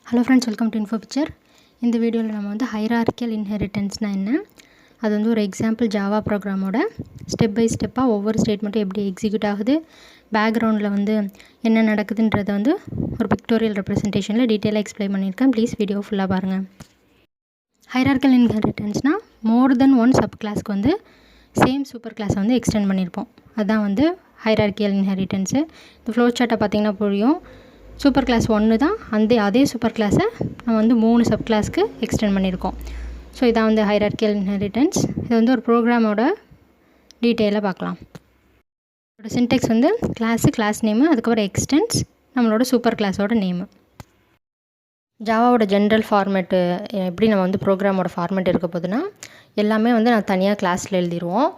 Hello friends, welcome to Info Picture. இந்த வீடியோவில் நம்ம வந்து Hierarchical Inheritanceனா என்ன, அது வந்து ஒரு எக்ஸாம்பிள் ஜாவா ப்ரோக்ராமோட ஸ்டெப் பை ஸ்டெப்பாக ஒவ்வொரு ஸ்டேட்மெண்ட்டும் எப்படி எக்ஸிக்யூட் ஆகுது, பேக்ரவுண்டில் வந்து என்ன நடக்குதுன்றதை வந்து ஒரு பிக்டோரியல் ரெப்ரசன்டேஷனில் டீட்டெயிலாக எக்ஸ்பிளைன் பண்ணியிருக்கேன். ப்ளீஸ் வீடியோ ஃபுல்லாக பாருங்கள். Hierarchical Inheritanceனால் மோர் தென் ஒன் சப் கிளாஸ்க்கு வந்து சேம் சூப்பர் கிளாஸை வந்து எக்ஸ்டெண்ட் பண்ணியிருப்போம். அதுதான் வந்து Hierarchical Inheritance. இந்த ஃப்ளோ சார்ட்டை பார்த்திங்கன்னா புரியும். சூப்பர் கிளாஸ் 1 தான், அதே சூப்பர் கிளாஸை நம்ம வந்து 3 சப் கிளாஸ்க்கு எக்ஸ்டெண்ட் பண்ணியிருக்கோம். ஸோ இதான் வந்து ஹைரார்க்கியல் இன்ஹெரிட்டன்ஸ். இது வந்து ஒரு ப்ரோக்ராமோட டீட்டெயிலாக பார்க்கலாம். இதோட சின்டெக்ஸ் வந்து கிளாஸ் நேமு, அதுக்கப்புறம் எக்ஸ்டென்ஸ், நம்மளோட சூப்பர் கிளாஸோட நேமு. ஜாவாவோட ஜென்ரல் ஃபார்மேட்டு எப்படி நம்ம வந்து ப்ரோக்ராமோட ஃபார்மேட் இருக்க போதுன்னா, எல்லாமே வந்து நான் தனியாக கிளாஸில் எழுதிடுவோம்.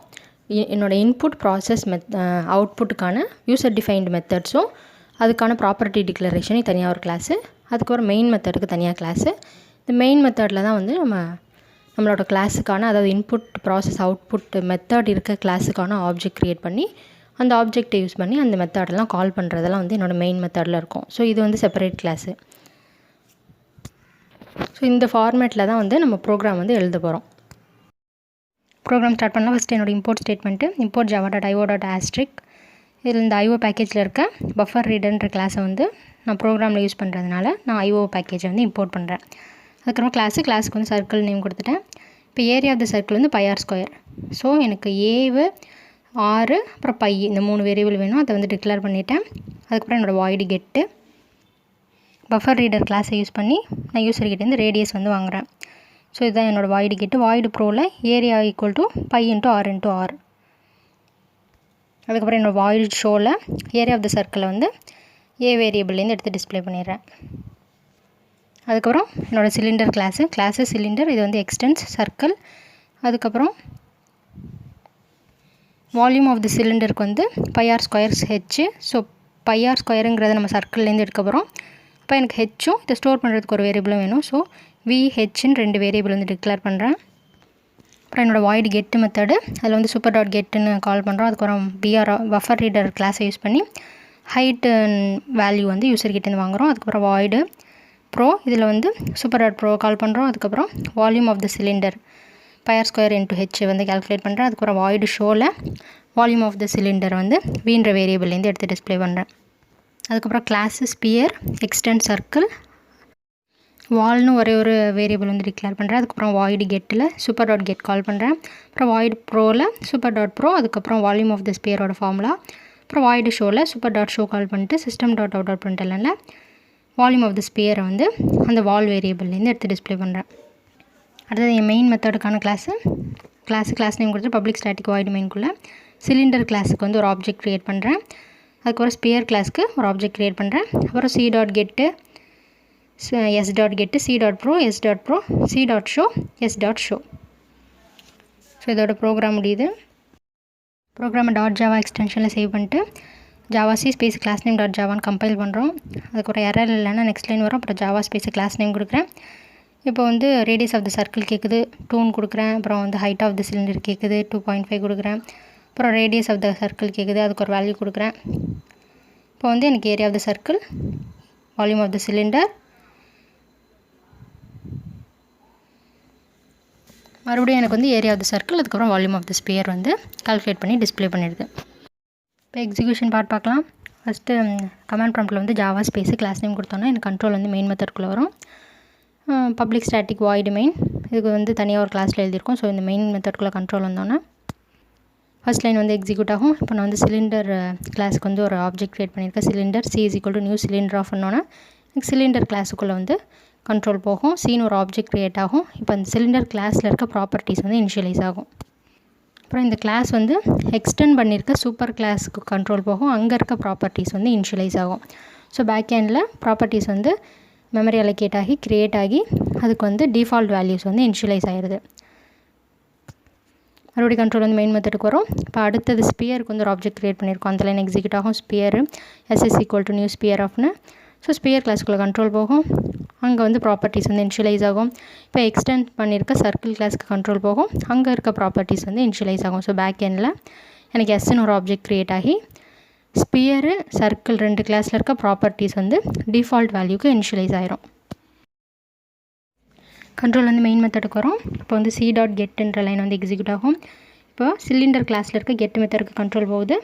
என்னோடய இன்புட் ப்ராசஸ் அவுட்புட்டுக்கான யூசர் டிஃபைன்டு மெத்தட்ஸும் அதுக்கான ப்ராப்பர்ட்டி டிக்ளரேஷனுக்கு தனியாக ஒரு கிளாஸு, அதுக்கப்புறம் மெயின் மெத்தடுக்கு தனியாக கிளாஸு. இந்த மெயின் மெத்தடில் தான் வந்து நம்மளோட கிளாஸுக்கான, அதாவது இன்புட் ப்ராசஸ் அவுட்புட் மெத்தட் இருக்க கிளாஸுக்கான ஆப்ஜெக்ட் க்ரியேட் பண்ணி அந்த ஆப்ஜெக்டை யூஸ் பண்ணி அந்த மெத்தடெல்லாம் கால் பண்ணுறதெல்லாம் வந்து என்னோடய மெயின் மெத்தடில் இருக்கும். ஸோ இது வந்து செப்பரேட் கிளாஸு. ஸோ இந்த ஃபார்மேட்டில் தான் வந்து நம்ம ப்ரோக்ராம் வந்து எழுத போகிறோம். ப்ரோக்ராம் ஸ்டார்ட் பண்ணலாம். ஃபஸ்ட்டு என்னோடய இம்போர்ட் ஸ்டேட்மெண்ட்டு இம்போர்ட் java.io.asterisk. இதில் இந்த ஐஓ பேக்கேஜில் இருக்க பஃபர் ரீடர்ன்ற கிளாஸை வந்து நான் ப்ரோக்ராமில் யூஸ் பண்ணுறதுனால நான் ஐஓ பேக்கேஜை வந்து இம்போர்ட் பண்ணுறேன். அதுக்கப்புறம் கிளாஸுக்கு வந்து சர்க்கிள் நேம் கொடுத்துட்டேன். இப்போ ஏரியா ஆஃப் த சர்க்கிள் வந்து πr². ஸோ எனக்கு ஏவு 6 அப்புறம் பை இந்த 3 வேரியபிள் வேணும், அதை வந்து டிக்ளேர் பண்ணிவிட்டேன். அதுக்கப்புறம் என்னோடய வாய்டு கெட்டு பஃபர் ரீடர் கிளாஸை யூஸ் பண்ணி நான் யூசர்கிட்டேருந்து ரேடியஸ் வந்து வாங்குகிறேன். ஸோ இதுதான் என்னோடய வாய்டு கெட்டு. வாய்டு ப்ரோவில் ஏரியா ஈக்குவல் டு π × r. அதுக்கப்புறம் என்னோடய வாய்டு ஷோவில் ஏரியா ஆஃப் த சர்க்கிளை வந்து ஏ வேரியபிள்லேருந்து எடுத்து டிஸ்பிளே பண்ணிடுறேன். அதுக்கப்புறம் என்னோடய சிலிண்டர் கிளாஸு சிலிண்டர், இது வந்து எக்ஸ்டென்ஸ் சர்க்கிள். அதுக்கப்புறம் வால்யூம் ஆஃப் த சிலிண்டருக்கு வந்து πr²h. ஸோ πr² நம்ம சர்க்கிள்லேருந்து எடுக்க போகிறோம். அப்போ எனக்கு ஹெச்சும் இதை ஸ்டோர் பண்ணுறதுக்கு ஒரு வேரியபிளும் வேணும். ஸோ VHன்னு 2 வேரியபிள் வந்து டிக்ளேர் பண்ணுறேன். அப்புறம் என்னோடய வாய்டு கெட்டு மெத்தடு, அதில் வந்து super.getன்னு கால் பண்ணுறோம். அதுக்கப்புறம் பஃபர் ரீடர் கிளாஸை யூஸ் பண்ணி ஹைட் வேல்யூ வந்து யூசர்கிட்டேருந்து வாங்குகிறோம். அதுக்கப்புறம் வாய்டு ப்ரோ, இதில் வந்து super.pro கால் பண்ணுறோம். அதுக்கப்புறம் volume of the cylinder πr² × h வந்து கால்குலேட் பண்ணுறேன். அதுக்கப்புறம் வாய்டு ஷோவில் வால்யூம் ஆஃப் த சிலிண்டர் வந்து வீன்ற வேரியபிள்லேருந்து எடுத்து டிஸ்பிளே பண்ணுறேன். அதுக்கப்புறம் கிளாஸு ஸ்பியர், எக்ஸ்டென்ட் சர்க்கிள், வால்னு ஒரே ஒரு வேரியபிள் வந்து டிக்ளேர் பண்ணுறேன். அதுக்கப்புறம் வாய்டு கெட்டில் super.get கால் பண்ணுறேன். அப்புறம் வாய்டு ப்ரோவில் super.pro, அதுக்கப்புறம் வால்யூம் ஆஃப் த ஸ்பியரோட ஃபார்முலா. அப்புறம் வாய்டு ஷோவில் super.show கால் பண்ணிட்டு system.out.printlnல வால்யூம் ஆஃப் த ஸ்பியரை வந்து அந்த வால் வேரியபிள்லேருந்து எடுத்து டிஸ்பிளே பண்ணுறேன். அடுத்தது என் மெயின் மெத்தடுக்கான கிளாஸ் நேம் கொடுத்து பப்ளிக் ஸ்டாட்டிக் வாய்டு மெயின்குள்ளே சிலிண்டர் கிளாஸுக்கு வந்து ஒரு ஆப்ஜெக்ட் க்ரியேட் பண்ணுறேன். அதுக்கப்புறம் ஸ்பியர் கிளாஸுக்கு ஒரு ஆப்ஜெக்ட் க்ரியேட் பண்ணுறேன். அப்புறம் c.get s.get c.pro s.pro c.show s.show. So இதோட ப்ரோக்ராம் முடியுது. ப்ரோக்ராமை .java எக்ஸ்டென்ஷனில் சேவ் பண்ணிட்டு ஜாவாசி ஸ்பேஸ் கிளாஸ் நேம் .javaன்னு கம்பைல் பண்ணுறோம். அதுக்கப்புறம் எரர் இல்லைன்னா நெக்ஸ்ட் லைன் வரும். அப்புறம் ஜாவா ஸ்பேஸ் கிளாஸ் நேம் கொடுக்குறேன். இப்போ வந்து ரேடியஸ் ஆஃப் த சர்க்கிள் கேட்குது, 2 கொடுக்குறேன். அப்புறம் வந்து ஹைட் ஆஃப் த சிலிண்டர் கேட்குது, 2.5 கொடுக்குறேன். அப்புறம் ரேடியஸ் ஆஃப் த சர்க்கிள் கேட்குது, அதுக்கு ஒரு வேல்யூ கொடுக்குறேன். இப்போ வந்து எனக்கு area of the circle, volume of the cylinder, மறுபடியும் எனக்கு வந்து ஏரியா ஆஃப் த சர்க்கிள், அதுக்கப்புறம் வால்யூம் ஆஃப் த ஸ்பியர் வந்து கால்குலேட் பண்ணி டிஸ்பிளே பண்ணிடுது. இப்போ எக்ஸிக்யூஷன் பார்க்கலாம். ஃபஸ்ட்டு கமாண்ட் ப்ராம்ப்டில் வந்து ஜாவா ஸ்பேஸு கிளாஸ் நேம் கொடுத்தோன்னா எனக்கு கண்ட்ரோல் வந்து மெயின் மெத்தட்குள்ளே வரும். பப்ளிக் ஸ்டாட்டிக் வாய்டு மெயின், இதுக்கு வந்து தனியாக ஒரு கிளாஸில் எழுதியிருக்கோம். ஸோ இந்த மெயின் மெத்தட்குள்ளே கண்ட்ரோல் வந்தோன்னா ஃபஸ்ட் லைன் வந்து எக்ஸிக்யூட் ஆகும். இப்போ நான் வந்து சிலிண்டர் கிளாஸுக்கு வந்து ஒரு ஆப்ஜெக்ட் க்ரியேட் பண்ணியிருக்கேன். சிலிண்டர் c நியூ சிலிண்டர் ஆஃப் பண்ணோன்னா எனக்கு சிலிண்டர் கிளாஸுக்குள்ளே வந்து கண்ட்ரோல் போகும். சீன் ஒரு ஆப்ஜெக்ட் க்ரியேட் ஆகும். இப்போ அந்த சிலிண்டர் கிளாஸில் இருக்க ப்ராப்பர்ட்டிஸ் வந்து இனிஷியலைஸ் ஆகும். அப்புறம் இந்த கிளாஸ் வந்து எக்ஸ்டெண்ட் பண்ணியிருக்க சூப்பர் கிளாஸுக்கு கண்ட்ரோல் போகும். அங்கே இருக்க ப்ராப்பர்ட்டிஸ் வந்து இனிஷியலைஸ் ஆகும். ஸோ பேக் எண்டில் ப்ராப்பர்ட்டிஸ் வந்து மெமரி அலோகேட் ஆகி க்ரியேட் ஆகி அதுக்கு வந்து டிஃபால்ட் வேல்யூஸ் வந்து இனிஷியலைஸ் ஆகிடுது. மறுபடியும் கண்ட்ரோல் வந்து மெயின் மெத்தடுக்கு வரும். இப்போ அடுத்தது ஸ்பியருக்கு வந்து ஒரு ஆப்ஜெக்ட் க்ரியேட் பண்ணியிருக்கோம். அந்த லைன் எக்ஸிக்யூட் ஆகும். ஸ்பியர் SS = நியூ ஸ்பியர் ஆஃப்னு. ஸோ ஸ்பியர் கிளாஸுக்குள்ளே கண்ட்ரோல் போகும். அங்கே வந்து ப்ராப்பர்ட்டிஸ் வந்து இனிஷியலைஸ் ஆகும். இப்போ எக்ஸ்டெண்ட் பண்ணியிருக்க சர்க்கிள் கிளாஸுக்கு கண்ட்ரோல் போகும். அங்கே இருக்க ப்ராப்பர்ட்டிஸ் வந்து இனிஷியலைஸ் ஆகும். ஸோ பேக் எண்டில் எனக்கு Sன்னு ஒரு ஆப்ஜெக்ட் க்ரியேட் ஆகி ஸ்பியரு சர்க்கிள் 2 கிளாஸில் இருக்க ப்ராப்பர்ட்டிஸ் வந்து டிஃபால்ட் வேல்யூக்கு இனிஷியலைஸ் ஆயிரும். கண்ட்ரோல் வந்து மெயின் மெத்தடுக்கு வரும். இப்போ வந்து சி டாட் கெட்டுன்ற லைன் வந்து எக்ஸிக்யூட் ஆகும். இப்போ சிலிண்டர் கிளாஸில் இருக்க கெட் மெத்தடுக்கு கண்ட்ரோல் போகுது.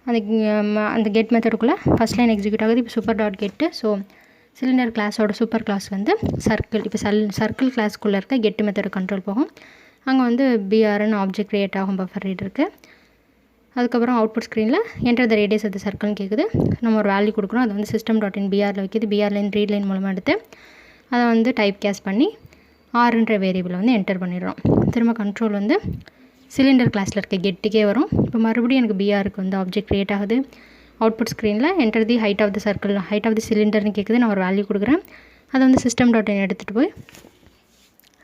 அந்த கெட் மெத்தடுக்குள்ளே ஃபஸ்ட் லைன் எக்ஸிக்யூட் ஆகுது. இப்போ super dot get. So cylinder கிளாஸோட சூப்பர் கிளாஸ் வந்து சர்க்கிள். இப்போ சர்க்கிள் கிளாஸ்க்குள்ளே இருக்க கெட்டு மெத்தடு கண்ட்ரோல் போகும். அங்கே வந்து பிஆர்னு ஆப்ஜெக்ட் க்ரியேட் ஆகும் பஃபர் ரீடருக்கு. அதுக்கப்புறம் அவுட்புட் ஸ்க்ரீனில் enter the radius of the சர்க்கிள்னு கேட்குது. நம்ம ஒரு வேல்யூ கொடுக்குறோம். அது வந்து சிஸ்டம் டாட் இன் பிஆரில் வைக்கிது. பிஆர் லைன் ரீட் லைன் மூலமாக எடுத்து அதை வந்து டைப் கேஸ் பண்ணி ஆர்ன்ற வேரியபிளை வந்து என்டர் பண்ணிடுறோம். திரும்ப கண்ட்ரோல் வந்து சிலிண்டர் கிளாஸில் இருக்க கெட்டுக்கே வரும். இப்போ மறுபடியும் எனக்கு பிஆருக்கு வந்து ஆப்ஜெக்ட் க்ரியேட் ஆகுது. அவுட்புட் ஸ்க்ரீனில் enter the height of the circle, height of the சிலிண்டர்னு கேட்குது. நான் ஒரு வேல்யூ கொடுக்குறேன். அதை வந்து சிஸ்டம் டாட் இன் எடுத்துகிட்டு போய்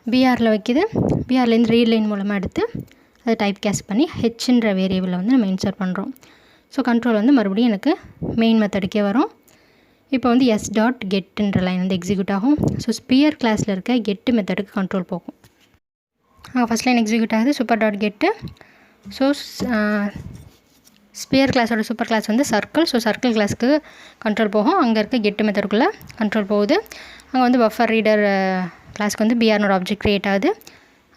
பிஆரில் வைக்கிது. பிஆர்லேருந்து ரீட் லைன் மூலமாக எடுத்து அதை டைப் கேஸ் பண்ணி ஹெச்ன்ற வேரியபிளை வந்து நம்ம இன்சர்ட் பண்ணுறோம். ஸோ கண்ட்ரோல் வந்து மறுபடியும் எனக்கு மெயின் மெத்தடுக்கே வரும். இப்போ வந்து எஸ் டாட் கெட்டுன்ற லைன் வந்து எக்ஸிக்யூட் ஆகும். ஸோ ஸ்பியர் கிளாஸில் இருக்க கெட்டு மெத்தடுக்கு கண்ட்ரோல் போகும். ஃபஸ்ட் லைன் எக்ஸிக்யூட் ஆகுது. Super dot get. So sphere கிளாஸோட சூப்பர் கிளாஸ் வந்து சர்க்கிள். ஸோ சர்க்கிள் கிளாஸுக்கு கண்ட்ரோல் போகும். அங்கே இருக்க கெட்டு மெத்தடுக்குள்ளே கண்ட்ரோல் போகுது. அங்கே வந்து பஃபர் ரீடர் கிளாஸ்க்கு வந்து பிஆர்னோட ஆப்ஜெக்ட் க்ரியேட் ஆகுது.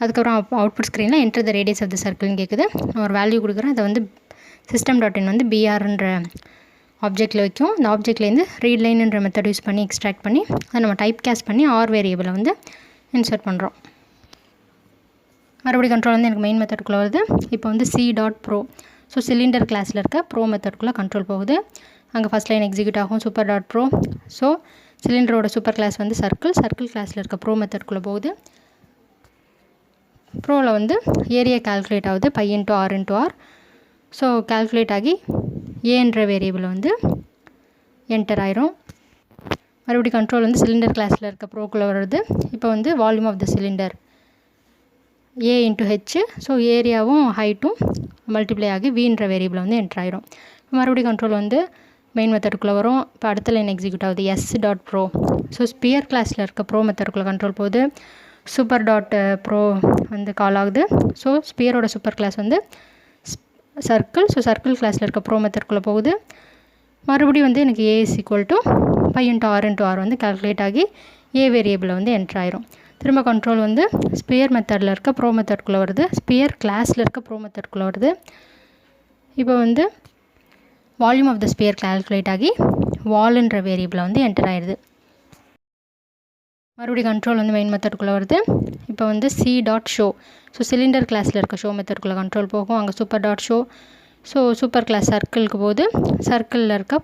அதுக்கப்புறம் அவுட்புட் ஸ்க்ரீனில் enter the radius of the சர்க்கிள்னு கேட்குது. நான் ஒரு வேல்யூ கொடுக்குறேன். அதை வந்து சிஸ்டம் டாட் இன் வந்து பிஆர்ன்ற ஆப்ஜெக்டில் வைக்கும். அந்த ஆப்ஜெக்ட்லேருந்து ரீட் லைன்ன்ற மெத்தட் யூஸ் பண்ணி எக்ஸ்ட்ராக்ட் பண்ணி அதை நம்ம டைப் கேஸ் பண்ணி ஆர் வேரியபிளை வந்து இன்சர்ட் பண்ணுறோம். மறுபடியும் கண்ட்ரோல் வந்து எனக்கு மெயின் மெத்தடுக்குள்ளே வருது. இப்போ வந்து C dot pro. So cylinder கிளாஸில் இருக்க ப்ரோ மெத்தடுக்குள்ளே கண்ட்ரோல் போகுது. அங்கே ஃபஸ்ட் லைன் எக்ஸிக்யூட் ஆகும். Super dot pro. ஸோ சிலிண்டரோட சூப்பர் கிளாஸ் வந்து சர்க்கிள் கிளாஸில் இருக்க ப்ரோ மெத்தடுக்குள்ளே போகுது. ப்ரோவில் வந்து ஏரியா கால்குலேட் ஆகுது. Pi into r into r. So calculate ஆகி ஏன்ற வேரியபிள் வந்து என்டர் ஆயிரும். மறுபடியும் கண்ட்ரோல் வந்து சிலிண்டர் கிளாஸில் இருக்க ப்ரோக்குள்ளே வருது. இப்போ வந்து volume of the cylinder A into H. So ஏரியாவும் ஹைட்டும் மல்டிப்ளை ஆகி வீன்ற வேரியபிள் வந்து என்டர் ஆயிரும். மறுபடியும் கண்ட்ரோல் வந்து மெயின் மெத்தடுக்குள்ளே வரும். இப்போ அடுத்த லைன் எக்ஸிக்யூட் ஆகுது. S dot pro. So sphere கிளாஸில் இருக்க ப்ரோ மெத்தடுக்குள்ளே கண்ட்ரோல் போகுது. சூப்பர் டாட் ப்ரோ வந்து கால் ஆகுது. ஸோ ஸ்பியரோட சூப்பர் கிளாஸ் வந்து சர்க்கிள். ஸோ சர்க்கிள் கிளாஸில் இருக்க ப்ரோ மெத்தடுக்குள்ளே போகுது. மறுபடியும் வந்து எனக்கு A is equal to pi into r வந்து கால்குலேட் ஆகி ஏ வேரியபிளை வந்து என்டர் ஆயிரும். திரும்ப கண்ட்ரோல் வந்து ஸ்பியர் மெத்தடில் இருக்க ப்ரோ மெத்தடுக்குள்ளே வருது. ஸ்பியர் கிளாஸில் இருக்க ப்ரோ மெத்தடுக்குள்ளே வருது. இப்போ வந்து volume of the sphere calculate ஆகி வால்ன்ற வேரியபிளை வந்து என்டர் ஆயிடுது. மறுபடியும் கண்ட்ரோல் வந்து மெயின் மெத்தடுக்குள்ளே வருது. இப்போ வந்து C dot show. So cylinder கிளாஸில் இருக்க ஷோ மெத்தடுக்குள்ளே கண்ட்ரோல் போகும். அங்கே super dot show. So super class சர்க்கிளுக்கு போகுது. சர்க்கிளில் இருக்க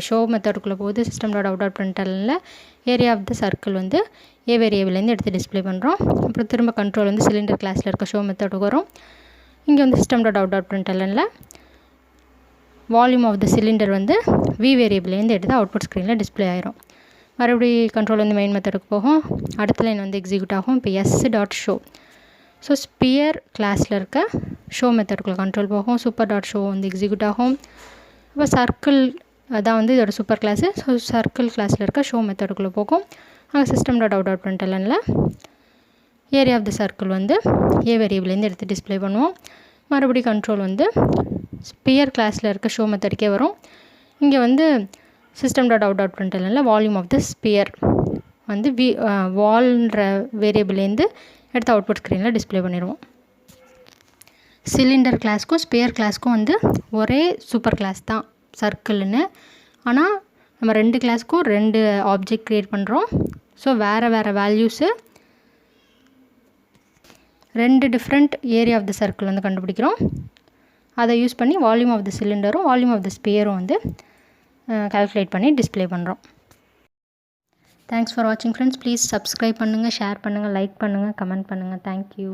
ஷோ மெத்தடுக்குள்ளே போகுது. சிஸ்டம் டாட் அவுட் டாட் பிரிண்டரில் ஏரியா ஆஃப் த சர்க்கிள் வந்து ஏ வேரியபிள்லேருந்து எடுத்து டிஸ்பிளே பண்ணுறோம். அப்புறம் திரும்ப கண்ட்ரோல் வந்து சிலிண்டர் கிளாஸில் இருக்க ஷோ மெத்தடுக்கு வரும். இங்கே வந்து சிஸ்டம் டாட் அவுட் டாட் பிரிண்டரில் வால்யூம் ஆஃப் த சிலிண்டர் வந்து வி வேரியபிள்லேருந்து எடுத்து அவுட்புட் ஸ்க்ரீனில் டிஸ்பிளே ஆயிரும். மறுபடியும் கண்ட்ரோல் வந்து மெயின் மெத்தடுக்கு போகும். அடுத்த லைன் வந்து எக்ஸிக்யூட் ஆகும். இப்போ S dot show. So sphere கிளாஸில் இருக்க ஷோ மெத்தடுக்குள்ளே கண்ட்ரோல் போகும். சூப்பர் டாட் ஷோ வந்து எக்ஸிக்யூட் ஆகும். இப்போ சர்க்கிள் அதான் வந்து இதோட சூப்பர் கிளாஸு. ஸோ சர்க்கிள் கிளாஸில் இருக்க ஷோ மெத்தடுக்குள்ளே போகும். அங்கே சிஸ்டம் டாட் அவுட் டாட் பிரிண்டரில் ஏரியா ஆஃப் த சர்க்கிள் வந்து ஏ வேரியபிள்லேருந்து எடுத்து டிஸ்பிளே பண்ணுவோம். மறுபடியும் கண்ட்ரோல் வந்து ஸ்பியர் கிளாஸில் இருக்க ஷோ மெத்தடுக்கே வரும். இங்கே வந்து சிஸ்டம் டாட் அவுட் டாட் பிரிண்டரில் வால்யூம் ஆஃப் த ஸ்பியர் வந்து வால்ன்ற வேரியபிள்லேருந்து எடுத்து அவுட்புட் ஸ்க்ரீனில் டிஸ்பிளே பண்ணிடுவோம். சிலிண்டர் கிளாஸ்க்கும் ஸ்பியர் கிளாஸ்க்கும் வந்து ஒரே சூப்பர் கிளாஸ் தான் சர்க்கிள்னு. ஆனால் நம்ம ரெண்டு கிளாஸ்க்கும் ரெண்டு ஆப்ஜெக்ட் க்ரியேட் பண்ணுறோம். ஸோ வேறு வேல்யூஸு ரெண்டு different area of the circle வந்து கண்டுபிடிக்கிறோம். அதை யூஸ் பண்ணி வால்யூம் ஆஃப் த சிலிண்டரும் வால்யூம் ஆஃப் த ஸ்பியரும் வந்து கால்குலேட் பண்ணி டிஸ்பிளே பண்ணுறோம். தேங்க்ஸ் ஃபார் வாட்சிங் ஃப்ரெண்ட்ஸ். ப்ளீஸ் சப்ஸ்கிரைப் பண்ணுங்கள், ஷேர் பண்ணுங்கள், லைக் பண்ணுங்கள், கமெண்ட் பண்ணுங்கள். தேங்க்யூ.